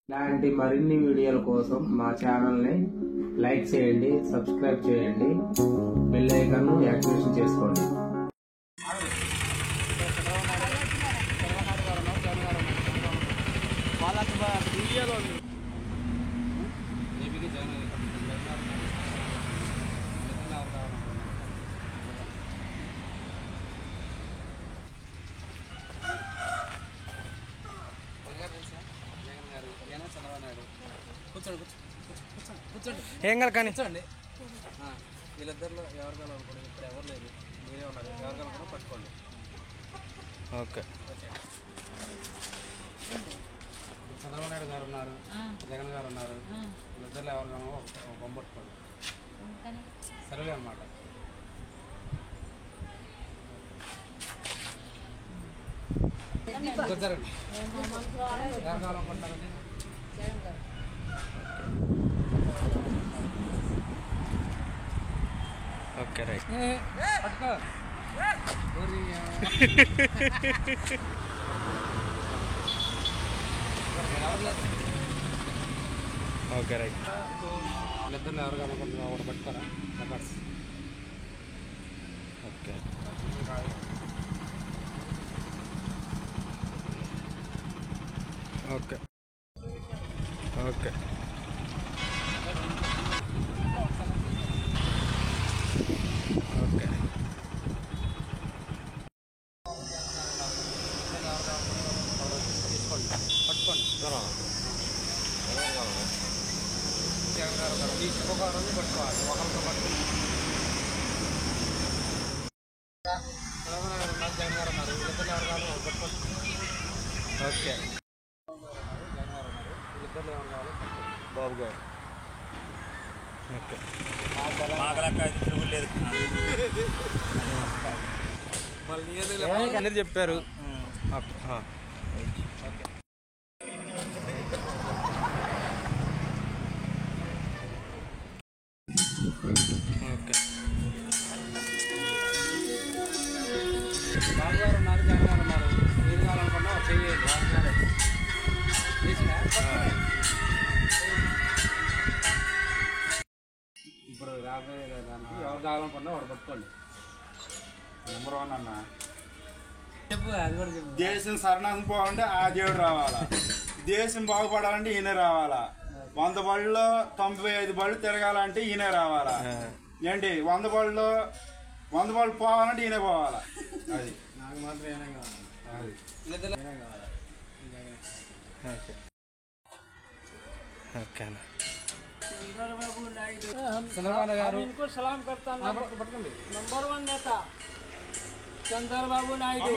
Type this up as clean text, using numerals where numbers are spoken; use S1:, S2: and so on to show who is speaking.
S1: ఇలాంటి మరిన్ని వీడియోల కోసం మా ఛానల్ని లైక్ చేయండి, సబ్స్క్రైబ్ చేయండి, బెల్ ఐకాన్ యాక్టివేషన్ చేసుకోండి.
S2: ఏం కాదు కానీ
S3: వీళ్ళిద్దరిలో ఎవరు కలవకూడదు, ఇప్పుడు ఎవరు లేదు, మీరే ఉన్నారు, ఎవరు కలవకూడదు పట్టుకోండి.
S2: ఓకే.
S3: చంద్రబాబు నాయుడు గారు ఉన్నారు, జగన్ గారు ఉన్నారు, వీళ్ళిద్దరిలో ఎవరు కావాలో ఒక బొమ్మ పట్టుకోండి. సర్వే అన్నమాట. కుదరండి. ఎవరు కావాలనుకుంటారండి?
S2: Okay right.
S3: పట్టుకో.
S2: Okay right.
S3: వీళ్ళిద్దరిలో ఎవరు కావాలనుకుంటున్నా ఒకటి పట్టుకోరా records.
S2: Okay okay okay okay.
S3: పట్టుకోండి. జగన్ గారు ఉన్నారు, ఈ శుభకారం పట్టుకోవాలి, ఒకరితో పట్టుకోండి. చంద్రబాబు నాయుడు ఉన్నారు, జగన్ గారు ఉన్నారు, వీళ్ళిద్దరిలో ఎవరు కావాలో ఒకటి పట్టుకోండి.
S2: ఓకే.
S3: జగన్ గారు ఉన్నారు, వీళ్ళిద్దరిలో ఎవరు కావాలో పట్టుకోండి.
S2: బాబు గారు. ఓకే.
S3: మళ్ళీ
S2: అందరు చెప్పారు. ఓకే. ఓకే.
S3: బాబు గారు ఉన్నారు, జగన్ గారు ఉన్నారు, మీరు కావాలనుకున్నా చెయ్యండి. ఇప్పుడు రాబోయే దానికి ఎవరు కావాలనుకున్నా వాడు పట్టుకోండి. నెంబర్ 1 అన్న చెప్పు, అది కూడా చెప్పు.
S4: దేశం సరణాసం పోవాలంటే ఆ దేవుడు రావాలా, దేశం బాగుపడాలంటే ఈయన రావాలా, 100 బళ్ళలో 95 బళ్ళు తిరగాలంటే ఈయన రావాలా, ఏంటి 100 బళ్ళు పోవాలంటే ఈయన పోవాలా. అది
S3: నాకు మాత్రం ఏమైనా కావాలి.
S4: అది
S3: ఏమైనా కావాలి.
S2: ఓకే. ఓకే అన్న.
S3: చంద్రబాబు గారు
S5: इनको सलाम करता
S3: పట్టుకోండి.
S5: नंबर 1 नेता चंद्रबाबू नायडू।